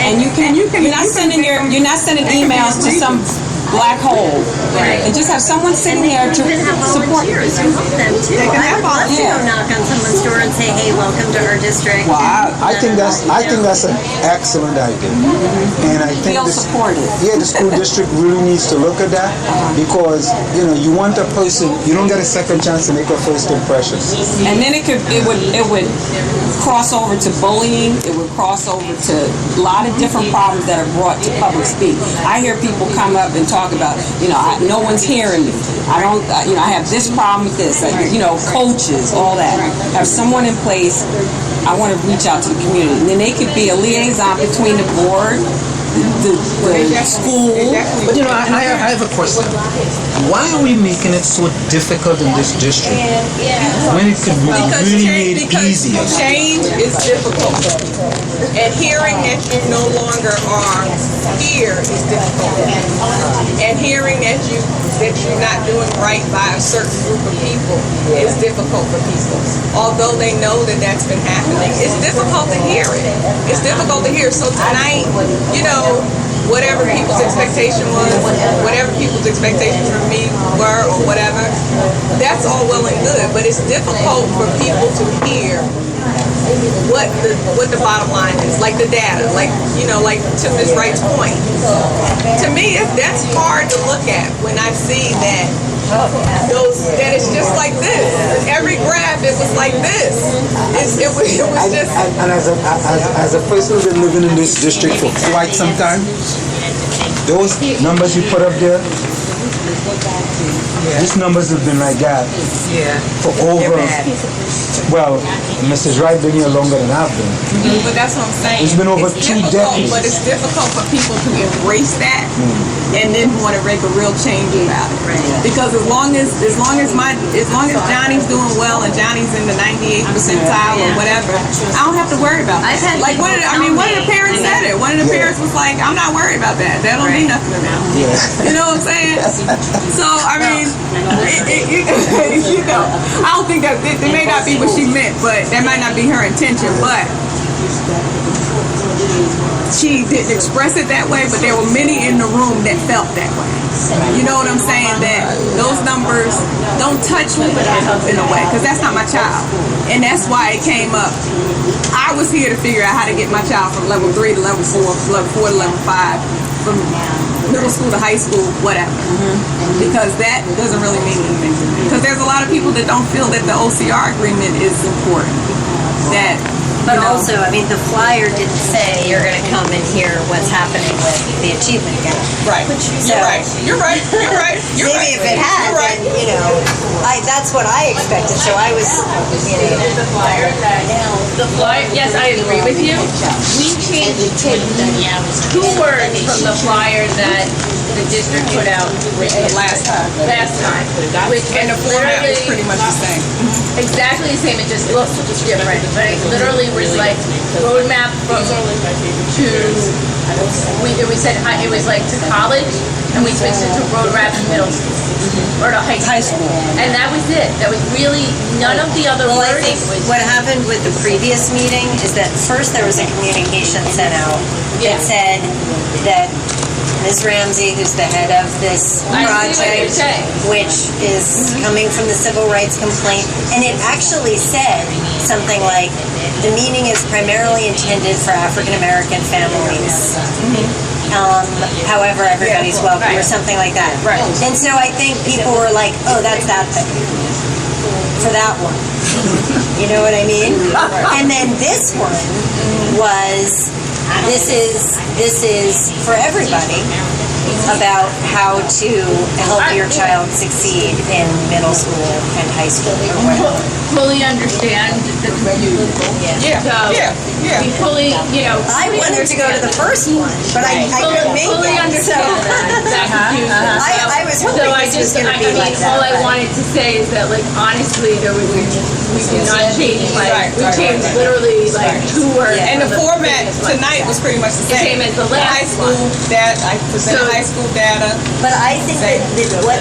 And you're not sending emails to some black hole, right? And just have someone sitting there to support you. To help them too. I would love to go knock on someone's door and say, "Hey, welcome to our district." Well, I think that's an excellent idea, and I think feel supported. Yeah, the school district really needs to look at that because you want a person, you don't get a second chance to make a first impression. And then it would cross over to bullying. It would cross over to a lot of different problems that are brought to public speak. I hear people come up and talk about, no one's hearing me. I have this problem with this. Coaches, all that. Have someone in place. I want to reach out to the community. And then they could be a liaison between the board, the school. But I have a question. Why are we making it so difficult in this district when it could be really made easier? Change is difficult. And hearing that you no longer are here is difficult. And hearing that you're not doing right by a certain group of people is difficult for people. Although they know that that's been happening, it's difficult to hear it. It's difficult to hear. So tonight, whatever people's expectation was, whatever people's expectations from me were or whatever, that's all well and good. But it's difficult for people to hear what the bottom line is, like the data, like to Ms. Wright's point. To me, that's hard to look at when I see that it's just like this. Every graph, it was like this. It was just. And as a person who's been living in this district for quite some time, those numbers you put up there, these numbers have been like that for over. Well, Mrs. Wright been here longer than I've been. But that's what I'm saying. It's been over 2 decades. But it's difficult for people to embrace that and then want to make a real change about it. Right. Because as long as Johnny's doing well and Johnny's in the 98th percentile or whatever, I don't have to worry about that. One of the parents said it. One of the parents was like, "I'm not worried about that. That don't mean nothing to them." You know what I'm saying? So I mean, I don't think that it may not be what she meant, but that might not be her intention. But she didn't express it that way. But there were many in the room that felt that way. You know what I'm saying? That those numbers don't touch me in a way, because that's not my child, and that's why it came up. I was here to figure out how to get my child from level 3 to level 4, from level 4 to level 5, from middle school to high school, whatever. Because that doesn't really mean anything to me. Because there's a lot of people that don't feel that the OCR agreement is important. But also, the flyer didn't say you're going to come and hear what's happening with the achievement gap. Right. So, You're right. Maybe if it had, then, that's what I expected. So I was, The flyer. Yes, I agree with you. We changed 2 words from the flyer that the district put out last time. And the format was pretty much the same. Exactly the same. It just looks different. But it literally was like roadmap we said it was like to college, and we switched it to roadmap to middle school or to high school. And that was it. That was really none of the other I words. think what happened with the previous meeting is that first there was a communication sent out that said that Ms. Ramsey, who's the head of this project, which is coming from the civil rights complaint, and it actually said something like, the meeting is primarily intended for African American families. However, everybody's welcome, or something like that. Right. And so I think people were like, "Oh, that's that thing for that one." You know what I mean? And then this one was, this is for everybody, about how to help your child succeed in middle school and high school or whatever. Fully understand the confusion. We fully, I wanted to go to the first one, but I couldn't make fully it. understand that confusion. I was hoping this was going to be like that. All I wanted to say is that, honestly, we did not change. We changed literally 2 words. And the format tonight was pretty much the same. Same as the last high school that I presented. high school data. But I think that what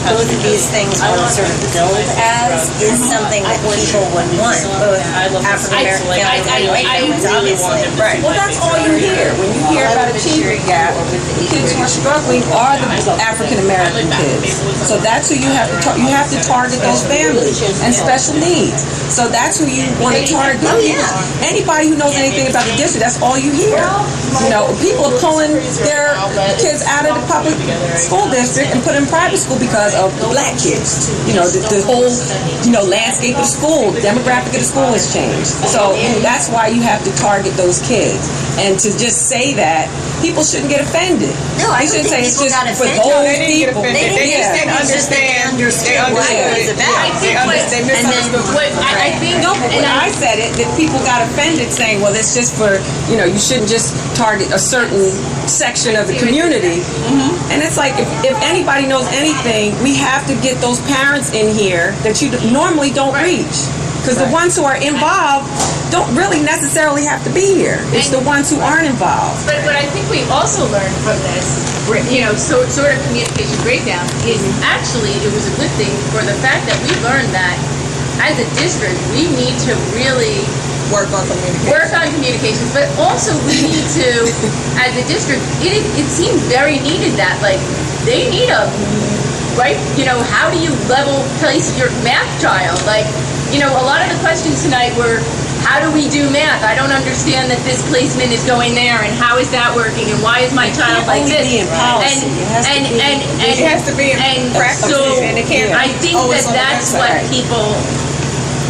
both of these things want to sort of build as is something that people would want, both African American families and white families, obviously. Right. Well, that's all you hear. When you hear about achievement gap, the kids who are struggling are the African American kids. So that's who you have to you have to target those families and special needs. So that's who you want to target. Oh, yeah. Anybody who knows anything about the district, that's all you hear. You know, people are pulling their kids out of the public school district and put them in private school because of the black kids. You know, the whole, landscape of the school, the demographic of the school has changed. So that's why you have to target those kids. And to just say that, people shouldn't get offended. No, I you shouldn't say it's people just got for offended. those They didn't get people. offended. They just didn't understand. They what it was about. They misunderstood. I think No, but when I said it, that people got offended saying, well, it's just for, you shouldn't just target a certain section of the community. And it's like, if anybody knows anything, we have to get those parents in here that you normally don't reach. Because the ones who are involved don't really necessarily have to be here. It's the ones who aren't involved. But what I think we also learned from this, sort of communication breakdown, is actually it was a good thing for the fact that we learned that as a district we need to really Work on communications. But also we need to, as a district, it seems very needed that they need a right. How do you level place your math child? A lot of the questions tonight were, how do we do math? I don't understand that this placement is going there, and how is that working, and why is my child like this? Be in policy. It has to be in practice, and it can't. I think that's what people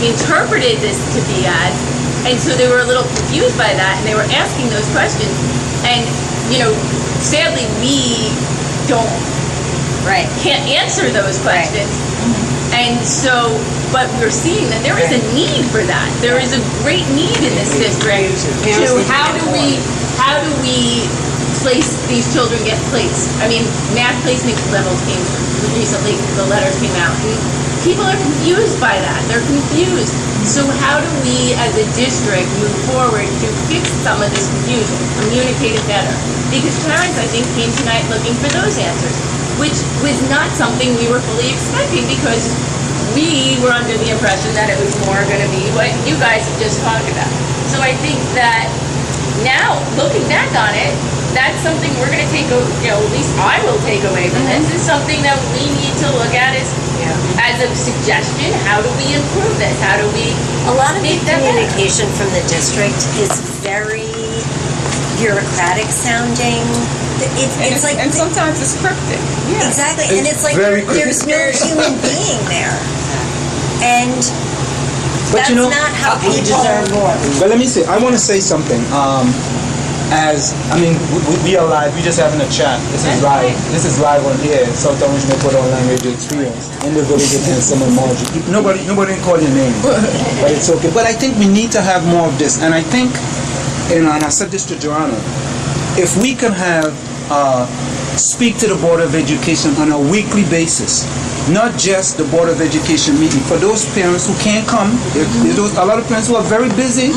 interpreted this to be as, and so they were a little confused by that, and they were asking those questions, and sadly we can't answer those questions. And so, but we're seeing that there is a need for that. There is a great need in this district to how do we place these children get placed. I mean, math placement levels came recently, the letters came out, and people are confused by that. They're confused. So how do we as a district move forward to fix some of this confusion, communicate it better? Because parents, I think, came tonight looking for those answers, which was not something we were fully expecting, because we were under the impression that it was more going to be what you guys have just talked about. So I think that now, looking back on it, that's something we're going to take, at least I will take away from this, is something that we need to look at as a suggestion. How do we improve this? How do we A lot of the make that better? communication from the district is very bureaucratic sounding. It's like, and sometimes it's cryptic. exactly, and it's like very there's no human being there, and But that's not how people. But let me say, I want to say something. We are live. We're just having a chat. This is live. This is live on here. South Orange Neighborhood Online Radio Experience in the village of Anselm and Marjorie. Nobody can call your name, but it's okay. But I think we need to have more of this, and I think, and I said this to Joanna, if we can have speak to the Board of Education on a weekly basis, not just the Board of Education meeting. For those parents who can't come, there's a lot of parents who are very busy.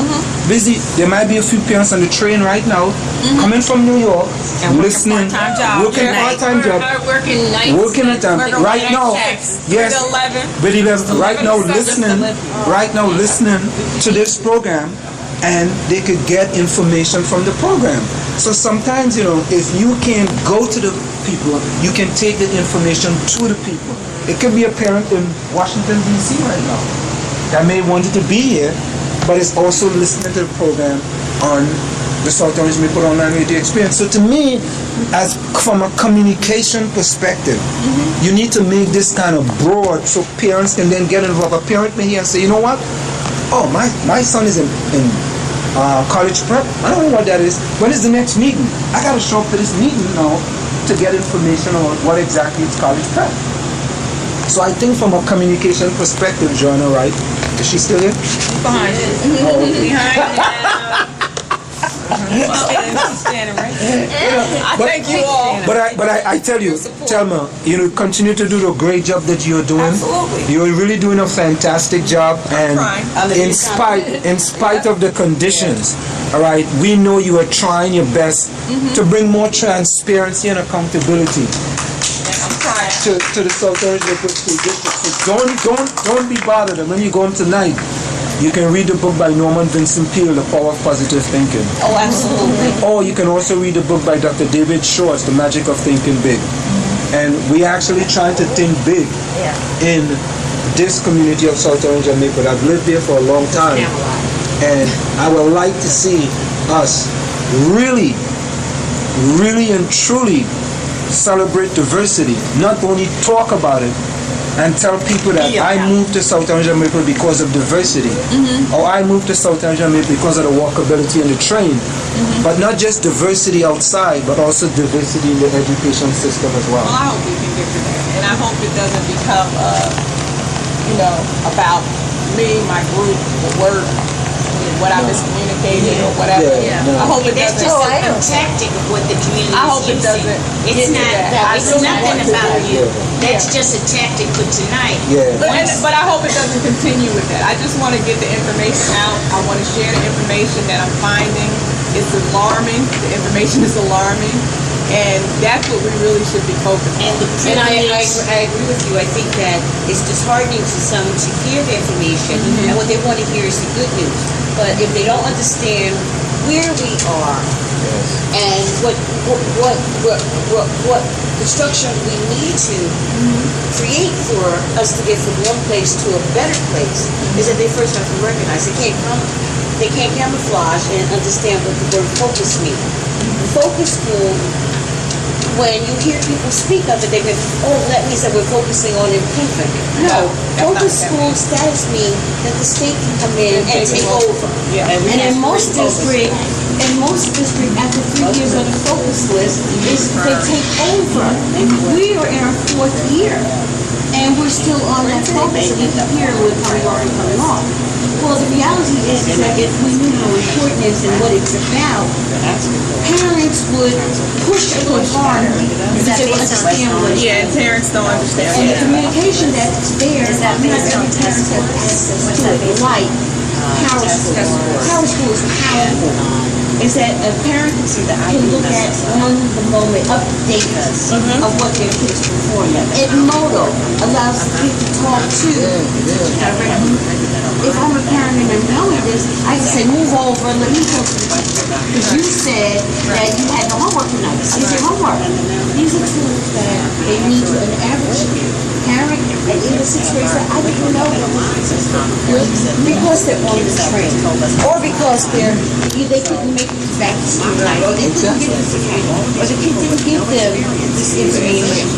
There might be a few parents on the train right now, coming from New York, And listening, working part-time job, working nights, working at time. Right now, yes, with 11, right now listening to this program, and they could get information from the program. So sometimes, if you can't go to the people, you can take the information to the people. It could be a parent in Washington, D.C. right now that may want to be here, but is also listening to the program on the South Orange Neighborhood Online Radio Experience. So to me, as from a communication perspective, you need to make this kind of broad so parents can then get involved. A parent may hear and say, you know what? Oh, my son is in college prep. I don't know what that is. When is the next meeting? I got to show up to this meeting now to get information on what exactly is college prep. So I think from a communication perspective, Joanna, right? Is she still here? Behind you. Oh, okay. Standing right there. I thank you all. But I tell you, Thelma, continue to do the great job that you're doing. Absolutely. You're really doing a fantastic job, and trying. in spite of the conditions, All right, we know you are trying your best to bring more transparency and accountability to the South Orange Local School District. So don't be bothered. And when you go home tonight, you can read the book by Norman Vincent Peale, The Power of Positive Thinking. Oh, absolutely. Or you can also read the book by Dr. David Schwartz, The Magic of Thinking Big. And we actually trying to think big in this community of South Orange and Maple. I've lived there for a long time, and I would like to see us really, really and truly celebrate diversity, not only talk about it and tell people that I moved to South Orange and Maple because of diversity, or I moved to South Orange and Maple because of the walkability and the train, but not just diversity outside, but also diversity in the education system as well. Well, I hope we can get to that, and I hope it doesn't become, about me, my group, the work, what I miscommunicated or whatever. I hope it doesn't. That's just a tactic of what the community I hope it is using. doesn't. It's nothing about you. That's just a tactic for tonight. But I hope it doesn't continue with that. I just want to get the information out. I want to share the information that I'm finding. It's alarming. The information is alarming. And that's what we really should be focused on. And I agree with you. I think that it's disheartening to some to hear the information, and what they want to hear is the good news. But if they don't understand where we are and what the structure we need to create for us to get from one place to a better place, is that they first have to recognize they can't camouflage and understand what the word focus means. Focus school, when you hear people speak of it, they go, oh, that means that we're focusing on improvement. No, focus school status means that the state can come in and take over. And in most districts, after 3 years on the focus list, they take over. We are in our 4th year, and we're still on that focus, and we can hear what coming on. Well, the reality is that if we knew how important it is and what it's about, parents would push a little harder to understand what it is. Yeah, and parents don't understand. And the communication that's there, not every parent has access to it, like Power School. Power School is powerful. Is that a parent can look at on the moment updates of what their kids perform. Edmodo allows the kid to talk to. If I'm a parent and I'm knowing this, I can say, move over, let me talk to you. Because you said that you had no homework tonight. Is your homework? These are tools that they need to, an average parent in the 6th grade said, I didn't know because they're on the train. Or because they couldn't make it back to school, or they couldn't get this information, or the kid didn't give them this information.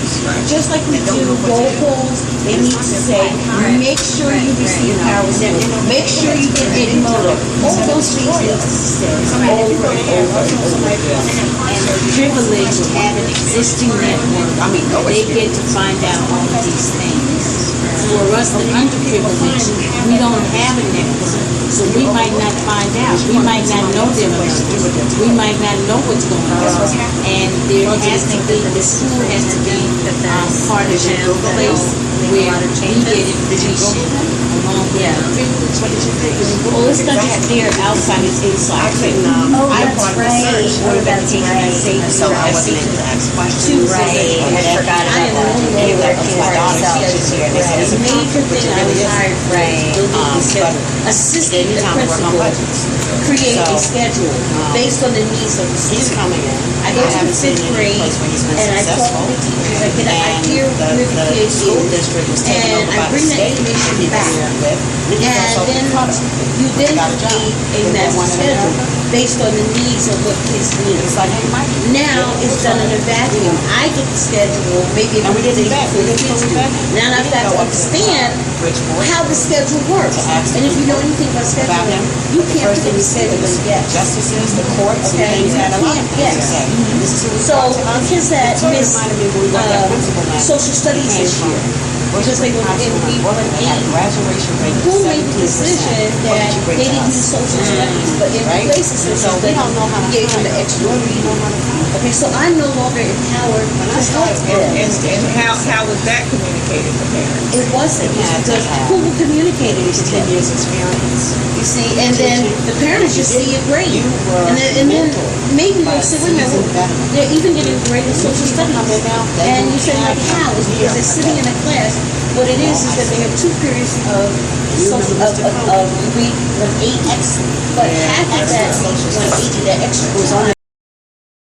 Just like we do roll calls, they need to say, make sure you receive Power School, make sure you get Edmodo. All those things need to say over and over. And the privilege to have an existing network, they get to find out all of these things. For us, the underprivileged, we don't have a network, so we might not find out. We might not know their numbers. We might not know what's going on. And there has to be, the school has to be part of a place where we get information along with the privilege. Well, it's not just there outside, it's inside. I forgot the major thing I was hired for assisting the principal create a schedule based on the needs of the student. I go to the 5th grade and I talk to the teachers. I hear where the kids is, and I bring that information back. And then you then create a master schedule based on the needs of what kids need. Now it's done in a vacuum. I get the schedule, maybe a couple days before the kids do. Now I've got to understand how the schedule works. And if you know anything about scheduling, you can't put in the schedule and guess. Justices, the courts, Okay? You can't guess. So the kids that miss social studies this year, because they were in week 1A, who made the decision that they didn't do social studies, but in place of social studies, gave them the extra reading Okay, so I'm no longer empowered to help them. And how was that communicated to parents? It wasn't, because who communicated it to 10 years experience? You see, and then the parents just see it great. And then maybe they'll say, wait a minute, they're even getting great in social studies. And you say, like, how? It's because they're sitting in a class. What it is that they have 2 periods of social of 8 X, but half of that 1 8 that extra goes on